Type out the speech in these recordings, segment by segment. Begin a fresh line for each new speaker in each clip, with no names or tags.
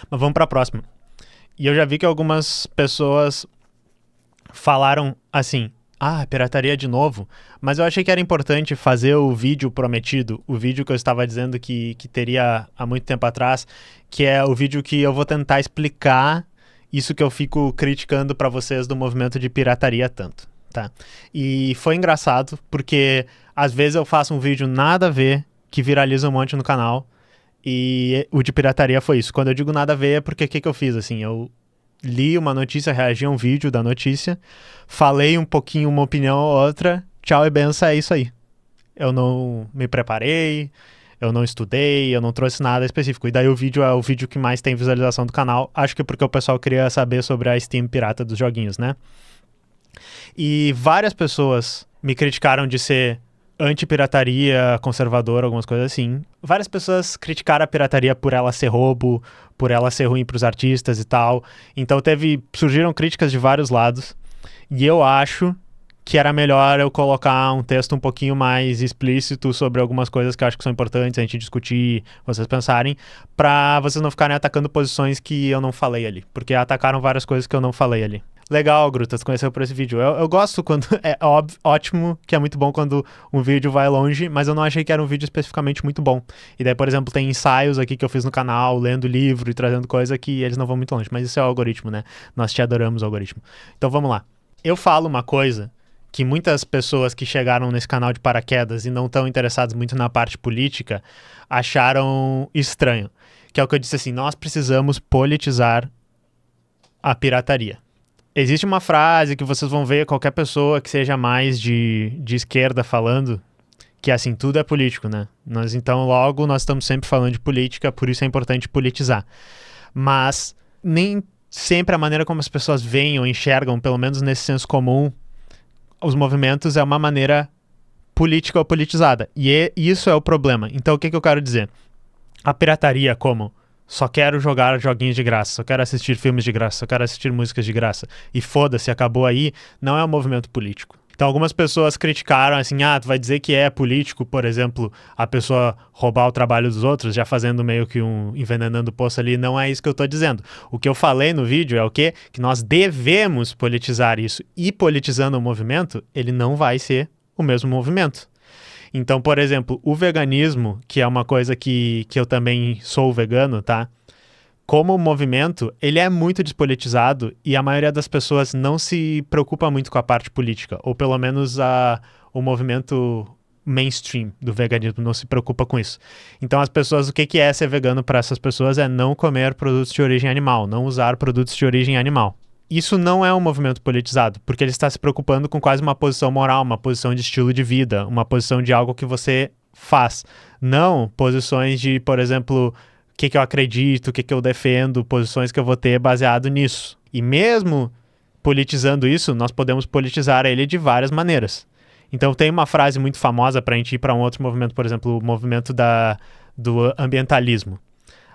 Mas vamos pra próxima. E eu já vi que algumas pessoas falaram assim, pirataria de novo. Mas eu achei que era importante fazer o vídeo prometido, o vídeo que eu estava dizendo que teria há muito tempo atrás, que é o vídeo que eu vou tentar explicar isso que eu fico criticando pra vocês do movimento de pirataria tanto, tá? E foi engraçado, porque às vezes eu faço um vídeo nada a ver, que viraliza um monte no canal, e o de pirataria foi isso. Quando eu digo nada a ver é porque o que eu fiz, assim, eu li uma notícia, reagi a um vídeo da notícia, falei um pouquinho, uma opinião ou outra, tchau e benção, é isso aí. Eu não me preparei, eu não estudei, eu não trouxe nada específico. E daí o vídeo é o vídeo que mais tem visualização do canal, acho que porque o pessoal queria saber sobre a Steam pirata dos joguinhos, né? E várias pessoas me criticaram de ser anti-pirataria, conservador, algumas coisas assim. Várias pessoas criticaram a pirataria por ela ser roubo, por ela ser ruim pros artistas e tal. Então surgiram críticas de vários lados. E eu acho que era melhor eu colocar um texto um pouquinho mais explícito sobre algumas coisas que eu acho que são importantes a gente discutir, vocês pensarem, pra vocês não ficarem atacando posições que eu não falei ali. Porque atacaram várias coisas que eu não falei ali. Legal, Grutas, conheceu por esse vídeo. Eu gosto quando... É ótimo que é muito bom quando um vídeo vai longe, mas eu não achei que era um vídeo especificamente muito bom. E daí, por exemplo, tem ensaios aqui que eu fiz no canal, lendo livro e trazendo coisa que eles não vão muito longe. Mas isso é o algoritmo, né? Nós te adoramos, algoritmo. Então vamos lá. Eu falo uma coisa que muitas pessoas que chegaram nesse canal de paraquedas e não estão interessadas muito na parte política acharam estranho. Que é o que eu disse assim, nós precisamos politizar a pirataria. Existe uma frase que vocês vão ver qualquer pessoa que seja mais de esquerda falando, que é assim, tudo é político, né? Então, logo, nós estamos sempre falando de política, por isso é importante politizar. Mas nem sempre a maneira como as pessoas veem ou enxergam, pelo menos nesse senso comum, os movimentos é uma maneira política ou politizada. E isso é o problema. Então, o que eu quero dizer? A pirataria como... Só quero jogar joguinhos de graça, só quero assistir filmes de graça, só quero assistir músicas de graça. E foda-se, acabou aí, não é um movimento político. Então algumas pessoas criticaram assim, tu vai dizer que é político, por exemplo, a pessoa roubar o trabalho dos outros, já fazendo meio que envenenando o poço ali. Não é isso que eu tô dizendo. O que eu falei no vídeo é o quê? Que nós devemos politizar isso. E politizando o movimento, ele não vai ser o mesmo movimento. Então, por exemplo, o veganismo, que é uma coisa que eu também sou vegano, tá? Como movimento, ele é muito despolitizado e a maioria das pessoas não se preocupa muito com a parte política, ou pelo menos o movimento mainstream do veganismo não se preocupa com isso. Então, as pessoas, o que é ser vegano para essas pessoas é não comer produtos de origem animal, não usar produtos de origem animal. Isso não é um movimento politizado, porque ele está se preocupando com quase uma posição moral, uma posição de estilo de vida, uma posição de algo que você faz. Não posições de, por exemplo, o que eu acredito, o que eu defendo, posições que eu vou ter baseado nisso. E mesmo politizando isso, nós podemos politizar ele de várias maneiras. Então tem uma frase muito famosa para a gente ir para um outro movimento, por exemplo, o movimento do ambientalismo.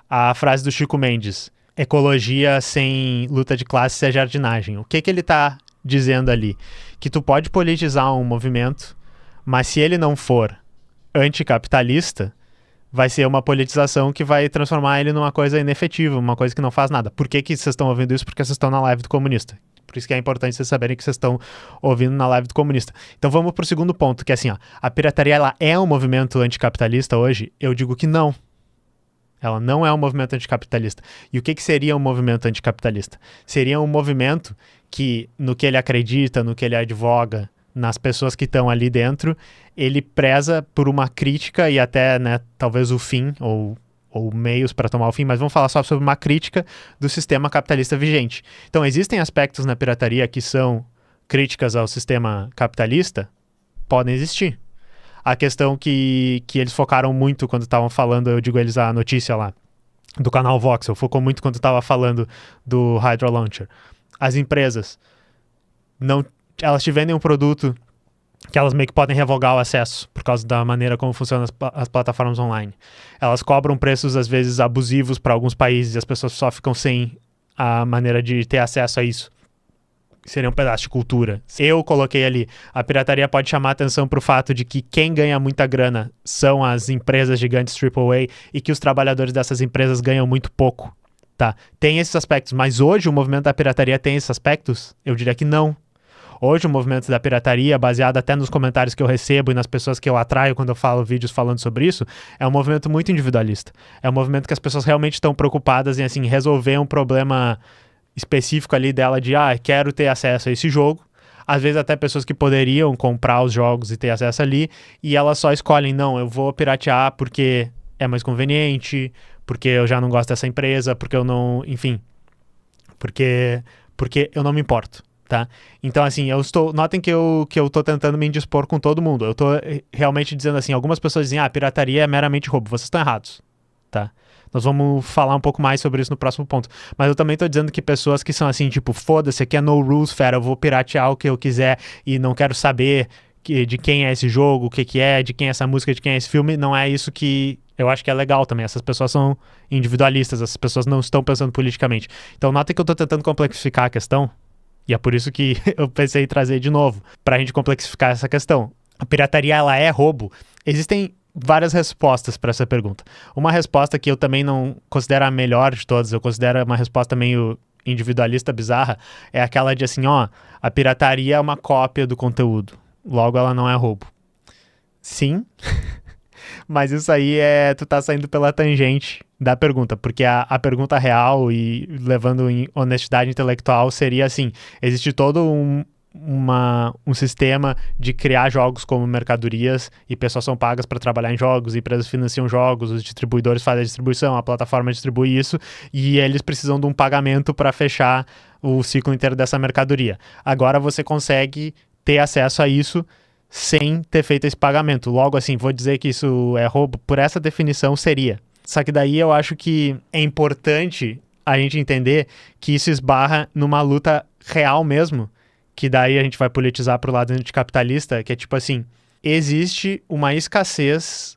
A frase do Chico Mendes: ecologia sem luta de classe é jardinagem. O que ele está dizendo ali? Que tu pode politizar um movimento, mas se ele não for anticapitalista, vai ser uma politização que vai transformar ele numa coisa inefetiva, uma coisa que não faz nada. Por que vocês estão ouvindo isso? Porque vocês estão na live do comunista. Por isso que é importante vocês saberem que vocês estão ouvindo na live do comunista. Então vamos pro segundo ponto, que é assim, a pirataria ela é um movimento anticapitalista hoje? Eu digo que não. Ela não é um movimento anticapitalista. E o que seria um movimento anticapitalista? Seria um movimento que, no que ele acredita, no que ele advoga, nas pessoas que estão ali dentro, ele preza por uma crítica e até, né, talvez o fim, ou meios para tomar o fim, mas vamos falar só sobre uma crítica do sistema capitalista vigente. Então, existem aspectos na pirataria que são críticas ao sistema capitalista? Podem existir. A questão que eles focaram muito quando estavam falando, eu digo eles, a notícia lá, do canal Voxel, focou muito quando estava falando do Hydro Launcher. As empresas, elas te vendem um produto que elas meio que podem revogar o acesso por causa da maneira como funcionam as plataformas online. Elas cobram preços, às vezes, abusivos para alguns países e as pessoas só ficam sem a maneira de ter acesso a isso. Seria um pedaço de cultura. Eu coloquei ali, a pirataria pode chamar atenção para o fato de que quem ganha muita grana são as empresas gigantes AAA e que os trabalhadores dessas empresas ganham muito pouco, Tá, tem esses aspectos, mas hoje o movimento da pirataria tem esses aspectos? Eu diria que não. Hoje o movimento da pirataria, baseado até nos comentários que eu recebo e nas pessoas que eu atraio quando eu falo vídeos falando sobre isso, é um movimento muito individualista. É um movimento que as pessoas realmente estão preocupadas em assim, resolver um problema específico ali dela de, quero ter acesso a esse jogo. Às vezes até pessoas que poderiam comprar os jogos e ter acesso ali, e elas só escolhem, não, eu vou piratear porque é mais conveniente, porque eu já não gosto dessa empresa, porque eu não, enfim, porque eu não me importo, tá? Então, assim, notem que eu tô tentando me indispor com todo mundo. Eu tô realmente dizendo assim, algumas pessoas dizem, pirataria é meramente roubo. Vocês estão errados, tá? Nós vamos falar um pouco mais sobre isso no próximo ponto. Mas eu também tô dizendo que pessoas que são assim, tipo, foda-se, aqui é no rules, fera, eu vou piratear o que eu quiser e não quero saber de quem é esse jogo, o que é, de quem é essa música, de quem é esse filme, não é isso que eu acho que é legal também. Essas pessoas são individualistas, essas pessoas não estão pensando politicamente. Então nota que eu tô tentando complexificar a questão, e é por isso que eu pensei em trazer de novo, pra gente complexificar essa questão. A pirataria, ela é roubo? Existem várias respostas para essa pergunta. Uma resposta que eu também não considero a melhor de todas, eu considero uma resposta meio individualista bizarra, é aquela de assim, a pirataria é uma cópia do conteúdo, logo ela não é roubo. Sim, mas isso aí tu tá saindo pela tangente da pergunta, porque a pergunta real e levando em honestidade intelectual seria assim, existe todo um sistema de criar jogos como mercadorias e pessoas são pagas para trabalhar em jogos, empresas financiam jogos, os distribuidores fazem a distribuição, a plataforma distribui isso e eles precisam de um pagamento para fechar o ciclo inteiro dessa mercadoria. Agora você consegue ter acesso a isso sem ter feito esse pagamento. Logo assim, vou dizer que isso é roubo? Por essa definição seria. Só que daí eu acho que é importante a gente entender que isso esbarra numa luta real mesmo, que daí a gente vai politizar pro lado anticapitalista, que é tipo assim, existe uma escassez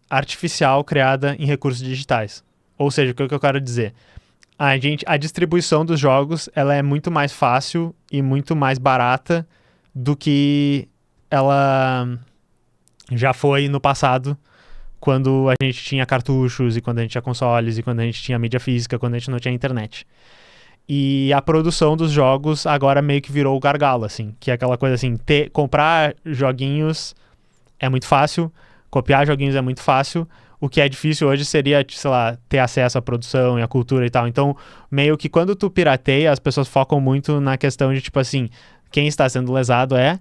artificial criada em recursos digitais. Ou seja, o que eu quero dizer? A distribuição dos jogos, ela é muito mais fácil e muito mais barata do que ela já foi no passado, quando a gente tinha cartuchos, e quando a gente tinha consoles, e quando a gente tinha mídia física, quando a gente não tinha internet. E a produção dos jogos agora meio que virou o gargalo, assim, que é aquela coisa assim, comprar joguinhos é muito fácil, copiar joguinhos é muito fácil, o que é difícil hoje seria, sei lá, ter acesso à produção e à cultura e tal. Então, meio que quando tu pirateia, as pessoas focam muito na questão de, tipo assim, quem está sendo lesado é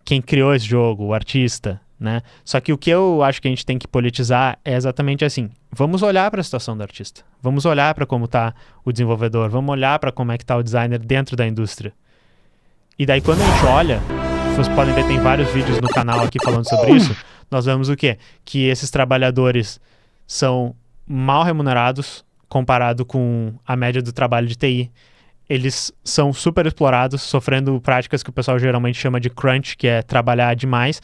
quem criou esse jogo, o artista, né? Só que o que eu acho que a gente tem que politizar é exatamente assim, vamos olhar para a situação do artista, vamos olhar para como está o desenvolvedor, vamos olhar para como é que está o designer dentro da indústria. E daí quando a gente olha, vocês podem ver, tem vários vídeos no canal aqui falando sobre isso, nós vemos o quê? Que esses trabalhadores são mal remunerados comparado com a média do trabalho de TI. Eles são super explorados, sofrendo práticas que o pessoal geralmente chama de crunch, que é trabalhar demais,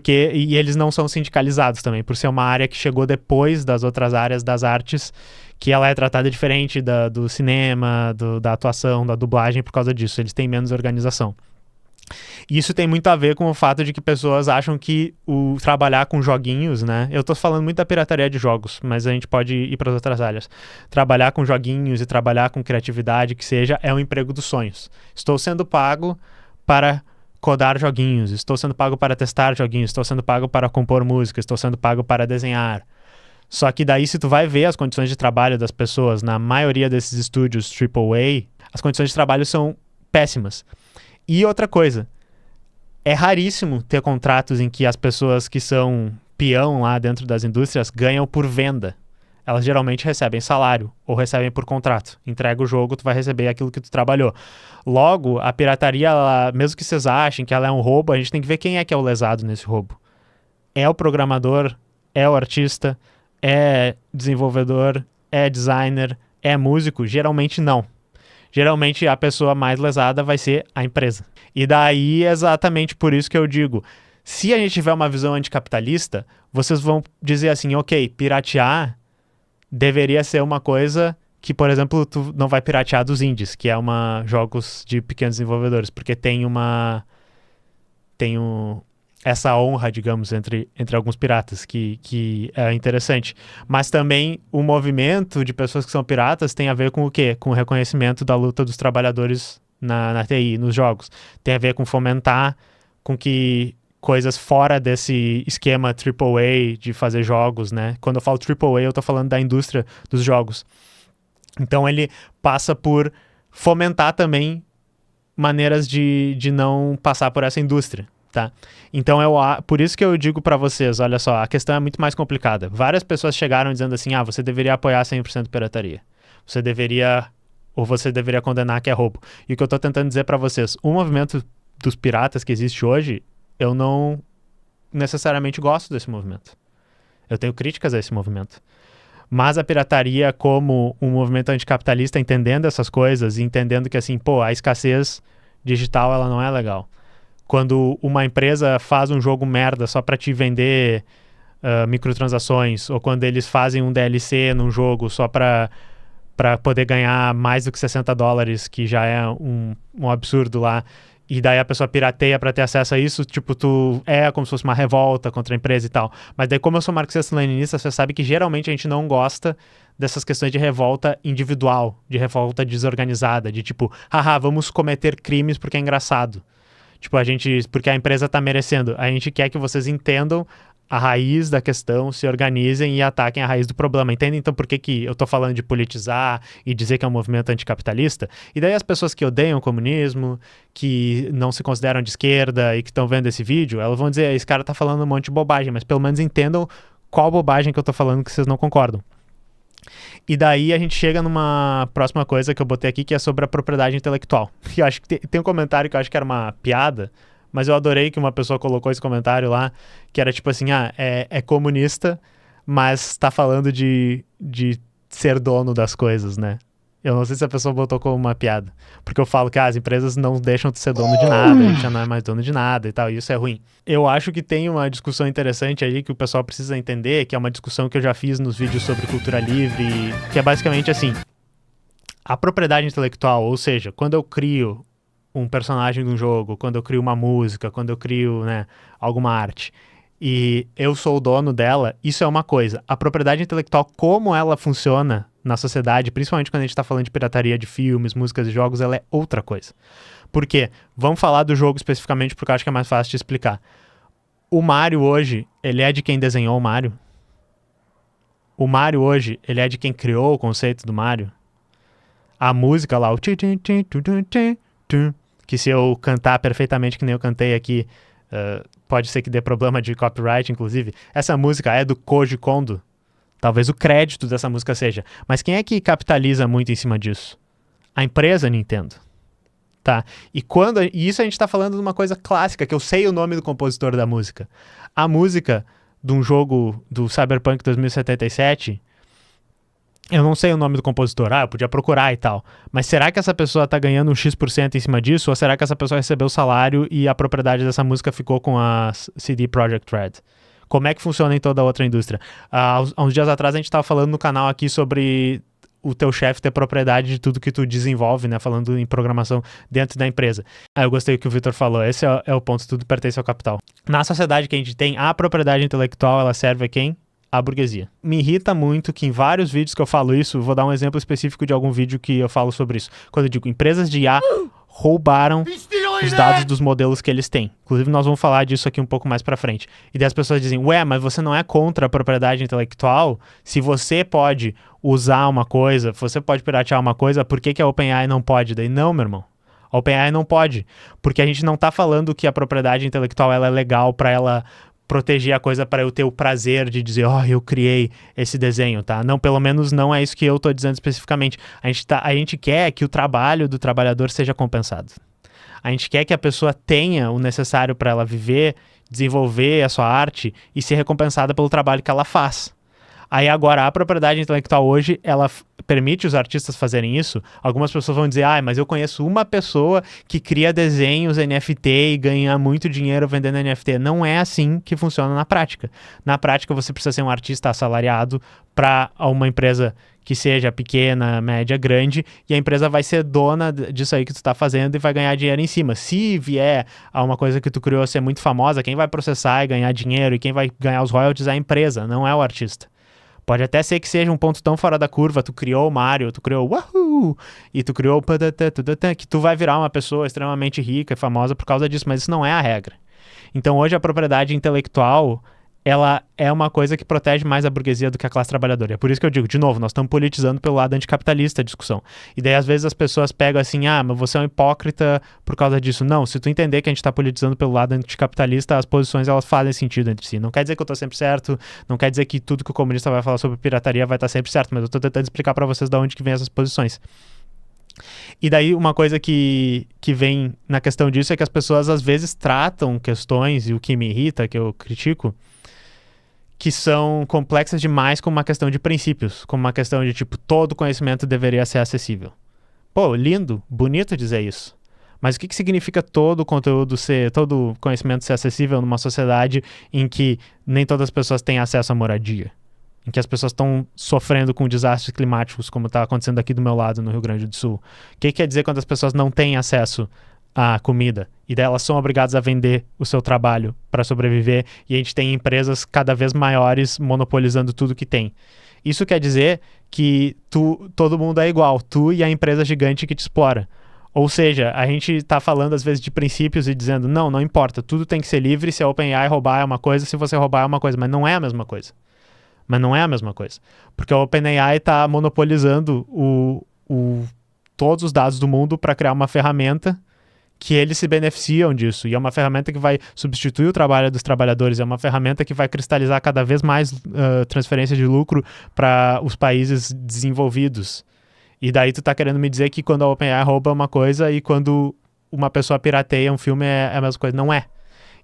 e eles não são sindicalizados também, por ser uma área que chegou depois das outras áreas das artes, que ela é tratada diferente do cinema, da atuação, da dublagem, por causa disso, eles têm menos organização. Isso tem muito a ver com o fato de que pessoas acham que o trabalhar com joguinhos, né? Eu tô falando muito da pirataria de jogos, mas a gente pode ir para as outras áreas. Trabalhar com joguinhos e trabalhar com criatividade, que seja, é um emprego dos sonhos. Estou sendo pago para codar joguinhos, estou sendo pago para testar joguinhos, estou sendo pago para compor música, estou sendo pago para desenhar. Só que daí, se tu vai ver as condições de trabalho das pessoas, na maioria desses estúdios AAA, as condições de trabalho são péssimas. E outra coisa, é raríssimo ter contratos em que as pessoas que são peão lá dentro das indústrias ganham por venda. Elas geralmente recebem salário ou recebem por contrato. Entrega o jogo, tu vai receber aquilo que tu trabalhou. Logo, a pirataria, mesmo que vocês achem que ela é um roubo, a gente tem que ver quem é que é o lesado nesse roubo. É o programador? É o artista? É desenvolvedor? É designer? É músico? Geralmente não. Geralmente a pessoa mais lesada vai ser a empresa. E daí é exatamente por isso que eu digo, se a gente tiver uma visão anticapitalista, vocês vão dizer assim, ok, piratear deveria ser uma coisa que, por exemplo, tu não vai piratear dos indies, que é jogos de pequenos desenvolvedores, porque tem essa honra, digamos, entre alguns piratas, que é interessante. Mas também o movimento de pessoas que são piratas tem a ver com o quê? Com o reconhecimento da luta dos trabalhadores na TI, nos jogos. Tem a ver com fomentar com que coisas fora desse esquema AAA de fazer jogos, né? Quando eu falo AAA, eu tô falando da indústria dos jogos. Então ele passa por fomentar também maneiras de não passar por essa indústria. Tá? Então, por isso que eu digo pra vocês, olha só, a questão é muito mais complicada. Várias pessoas chegaram dizendo assim, você deveria apoiar 100% pirataria. Você deveria condenar que é roubo. E o que eu tô tentando dizer pra vocês, o movimento dos piratas que existe hoje, eu não necessariamente gosto desse movimento. Eu tenho críticas a esse movimento. Mas a pirataria como um movimento anticapitalista, entendendo essas coisas e entendendo que assim, a escassez digital ela não é legal. Quando uma empresa faz um jogo merda só para te vender microtransações, ou quando eles fazem um DLC num jogo só para poder ganhar mais do que $60, que já é um absurdo lá, e daí a pessoa pirateia para ter acesso a isso, tipo, como se fosse uma revolta contra a empresa e tal. Mas daí, como eu sou marxista-leninista, você sabe que geralmente a gente não gosta dessas questões de revolta individual, de revolta desorganizada, de tipo, vamos cometer crimes porque é engraçado. Tipo, porque a empresa tá merecendo. A gente quer que vocês entendam a raiz da questão, se organizem e ataquem a raiz do problema. Entendem, então, por que eu tô falando de politizar e dizer que é um movimento anticapitalista? E daí as pessoas que odeiam o comunismo, que não se consideram de esquerda e que estão vendo esse vídeo, elas vão dizer, esse cara tá falando um monte de bobagem, mas pelo menos entendam qual bobagem que eu tô falando que vocês não concordam. E daí a gente chega numa próxima coisa que eu botei aqui, que é sobre a propriedade intelectual. E eu acho que tem um comentário que eu acho que era uma piada, mas eu adorei que uma pessoa colocou esse comentário lá, que era tipo assim, é comunista, mas tá falando de ser dono das coisas, né? Eu não sei se a pessoa botou como uma piada, porque eu falo que as empresas não deixam de ser dono de nada, a gente já não é mais dono de nada e tal, e isso é ruim. Eu acho que tem uma discussão interessante aí que o pessoal precisa entender, que é uma discussão que eu já fiz nos vídeos sobre cultura livre, que é basicamente assim, a propriedade intelectual, ou seja, quando eu crio um personagem de um jogo, quando eu crio uma música, quando eu crio, né, alguma arte, e eu sou o dono dela, isso é uma coisa. A propriedade intelectual, como ela funciona na sociedade, principalmente quando a gente está falando de pirataria de filmes, músicas e jogos, ela é outra coisa. Por quê? Vamos falar do jogo especificamente, porque eu acho que é mais fácil de explicar. O Mario hoje, ele é de quem desenhou o Mario? O Mario hoje, ele é de quem criou o conceito do Mario? A música lá, o que se eu cantar perfeitamente que nem eu cantei aqui, pode ser que dê problema de copyright, inclusive. Essa música é do Koji Kondo. Talvez o crédito dessa música seja. Mas quem é que capitaliza muito em cima disso? A empresa Nintendo. Tá? E isso a gente tá falando de uma coisa clássica, que eu sei o nome do compositor da música. A música de um jogo do Cyberpunk 2077, eu não sei o nome do compositor, eu podia procurar e tal. Mas será que essa pessoa tá ganhando um X% em cima disso? Ou será que essa pessoa recebeu o salário e a propriedade dessa música ficou com a CD Projekt Red? Como é que funciona em toda a outra indústria? Há uns dias atrás a gente estava falando no canal aqui sobre o teu chefe ter propriedade de tudo que tu desenvolve, né? Falando em programação dentro da empresa. Eu gostei do que o Victor falou. Esse é o ponto, tudo pertence ao capital. Na sociedade que a gente tem, a propriedade intelectual, ela serve a quem? A burguesia. Me irrita muito que em vários vídeos que eu falo isso, vou dar um exemplo específico de algum vídeo que eu falo sobre isso. Quando eu digo empresas de IA roubaram os dados dos modelos que eles têm. Inclusive, nós vamos falar disso aqui um pouco mais pra frente. E daí as pessoas dizem, mas você não é contra a propriedade intelectual? Se você pode usar uma coisa, você pode piratear uma coisa, por que a OpenAI não pode? Daí, não, meu irmão. A OpenAI não pode. Porque a gente não tá falando que a propriedade intelectual ela é legal pra ela proteger a coisa para eu ter o prazer de dizer, eu criei esse desenho, tá? Não, pelo menos não é isso que eu tô dizendo especificamente. A gente quer que o trabalho do trabalhador seja compensado. A gente quer que a pessoa tenha o necessário para ela viver, desenvolver a sua arte e ser recompensada pelo trabalho que ela faz. Aí agora, a propriedade intelectual hoje, ela permite os artistas fazerem isso, algumas pessoas vão dizer, mas eu conheço uma pessoa que cria desenhos NFT e ganha muito dinheiro vendendo NFT. Não é assim que funciona na prática. Na prática, você precisa ser um artista assalariado para uma empresa que seja pequena, média, grande, e a empresa vai ser dona disso aí que tu está fazendo e vai ganhar dinheiro em cima. Se vier a uma coisa que tu criou ser muito famosa, quem vai processar e ganhar dinheiro e quem vai ganhar os royalties é a empresa, não é o artista. Pode até ser que seja um ponto tão fora da curva, tu criou o Mario, tu criou o Wahoo, e tu criou o que tu vai virar uma pessoa extremamente rica e famosa por causa disso, mas isso não é a regra. Então hoje a propriedade intelectual, ela é uma coisa que protege mais a burguesia do que a classe trabalhadora. É por isso que eu digo, de novo, nós estamos politizando pelo lado anticapitalista a discussão. E daí às vezes as pessoas pegam assim, mas você é um hipócrita por causa disso. Não, se tu entender que a gente está politizando pelo lado anticapitalista, as posições elas fazem sentido entre si. Não quer dizer que eu estou sempre certo, não quer dizer que tudo que o comunista vai falar sobre pirataria vai estar sempre certo, mas eu estou tentando explicar para vocês de onde que vem essas posições. E daí uma coisa que vem na questão disso é que as pessoas às vezes tratam questões, e o que me irrita, que eu critico, que são complexas demais como uma questão de princípios, como uma questão de tipo, todo conhecimento deveria ser acessível. Pô, lindo, bonito dizer isso. Mas o que significa todo conhecimento ser acessível numa sociedade em que nem todas as pessoas têm acesso à moradia? Em que as pessoas estão sofrendo com desastres climáticos, como está acontecendo aqui do meu lado, no Rio Grande do Sul. O que quer dizer quando as pessoas não têm acesso à comida? E daí elas são obrigadas a vender o seu trabalho para sobreviver, e a gente tem empresas cada vez maiores monopolizando tudo que tem. Isso quer dizer que todo mundo é igual, tu e a empresa gigante que te explora. Ou seja, a gente está falando às vezes de princípios e dizendo, não importa, tudo tem que ser livre, se a OpenAI roubar é uma coisa, se você roubar é uma coisa, mas não é a mesma coisa. Porque a OpenAI está monopolizando todos os dados do mundo para criar uma ferramenta que eles se beneficiam disso. E é uma ferramenta que vai substituir o trabalho dos trabalhadores, é uma ferramenta que vai cristalizar cada vez mais transferência de lucro para os países desenvolvidos. E daí tu tá querendo me dizer que quando a OpenAI rouba uma coisa e quando uma pessoa pirateia um filme é a mesma coisa. Não é.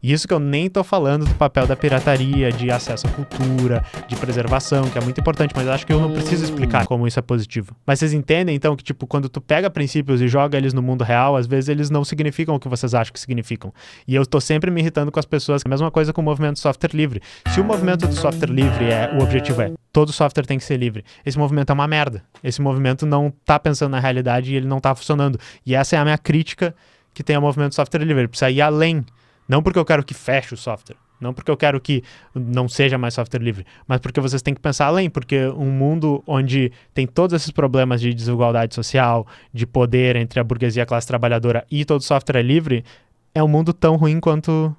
E isso que eu nem tô falando do papel da pirataria, de acesso à cultura, de preservação, que é muito importante, mas acho que eu não preciso explicar como isso é positivo. Mas vocês entendem, então, que tipo, quando tu pega princípios e joga eles no mundo real, às vezes eles não significam o que vocês acham que significam. E eu tô sempre me irritando com as pessoas. A mesma coisa com o movimento do software livre. Se o movimento do software livre o objetivo é todo software tem que ser livre, esse movimento é uma merda. Esse movimento não tá pensando na realidade e ele não tá funcionando. E essa é a minha crítica que tem ao movimento do software livre. Ele precisa ir além. Não porque eu quero que feche o software, não porque eu quero que não seja mais software livre, mas porque vocês têm que pensar além, porque um mundo onde tem todos esses problemas de desigualdade social, de poder entre a burguesia e a classe trabalhadora e todo software é livre, é um mundo tão ruim quanto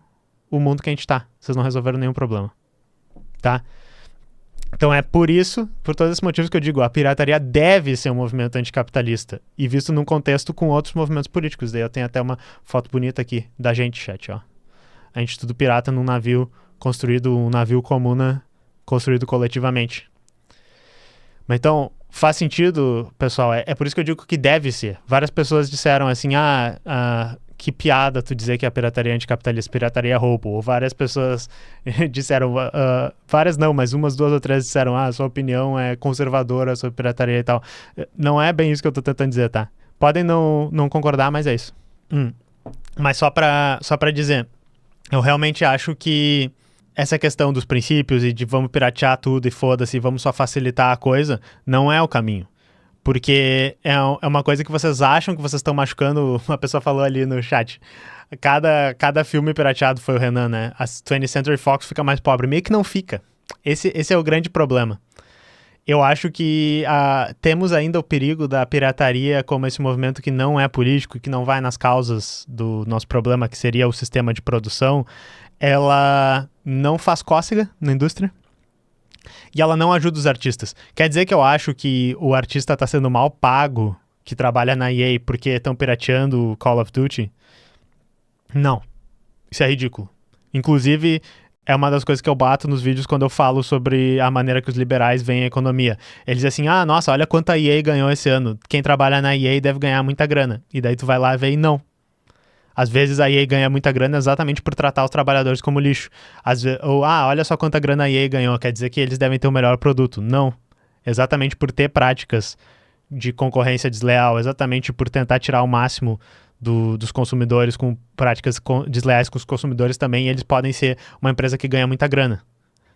o mundo que a gente está. Vocês não resolveram nenhum problema, tá? Então é por todos esses motivos que eu digo, a pirataria deve ser um movimento anticapitalista, e visto num contexto com outros movimentos políticos. Daí eu tenho até uma foto bonita aqui da gente, chat, ó. A gente tudo pirata num navio um navio comuna construído coletivamente. Mas então, faz sentido, pessoal, é por isso que eu digo que deve ser. Várias pessoas disseram assim, que piada tu dizer que a pirataria é anticapitalista, pirataria é roubo. Ou várias pessoas disseram, várias não, mas umas, duas ou três disseram, sua opinião é conservadora sobre pirataria e tal. Não é bem isso que eu tô tentando dizer, tá? Podem não concordar, mas é isso. Mas só pra dizer, eu realmente acho que essa questão dos princípios e de vamos piratear tudo e foda-se, vamos só facilitar a coisa, não é o caminho. Porque é uma coisa que vocês acham que vocês estão machucando. Uma pessoa falou ali no chat. Cada filme pirateado foi o Renan, né? A 20th Century Fox fica mais pobre. Meio que não fica. Esse é o grande problema. Eu acho que temos ainda o perigo da pirataria como esse movimento que não é político, que não vai nas causas do nosso problema, que seria o sistema de produção. Ela não faz cócega na indústria. E ela não ajuda os artistas. Quer dizer que eu acho que o artista está sendo mal pago, que trabalha na EA, porque estão pirateando o Call of Duty? Não. Isso é ridículo. Inclusive, é uma das coisas que eu bato nos vídeos quando eu falo sobre a maneira que os liberais veem a economia. Eles dizem assim, nossa, olha quanto a EA ganhou esse ano. Quem trabalha na EA deve ganhar muita grana. E daí tu vai lá e vê e não. Às vezes a EA ganha muita grana exatamente por tratar os trabalhadores como lixo. Olha só quanta grana a EA ganhou, quer dizer que eles devem ter o melhor produto. Não. Exatamente por ter práticas de concorrência desleal, exatamente por tentar tirar o máximo dos consumidores com práticas desleais com os consumidores também, eles podem ser uma empresa que ganha muita grana.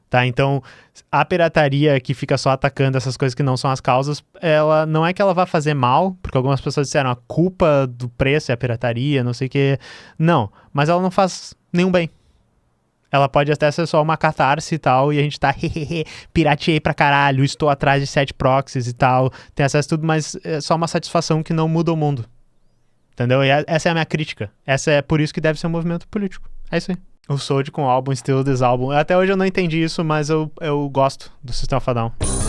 Tá? Então, a pirataria que fica só atacando essas coisas que não são as causas, ela não é que ela vá fazer mal, porque algumas pessoas disseram a culpa do preço é a pirataria, não sei o que. Não, mas ela não faz nenhum bem. Ela pode até ser só uma catarse e tal, e a gente tá, pirateei pra caralho, estou atrás de 7 proxies e tal, tem acesso a tudo, mas é só uma satisfação que não muda o mundo. Entendeu? E essa é a minha crítica. Essa é por isso que deve ser um movimento político. É isso aí. O Sold com o álbum Still This Album. Até hoje eu não entendi isso, mas eu gosto do System of a Down.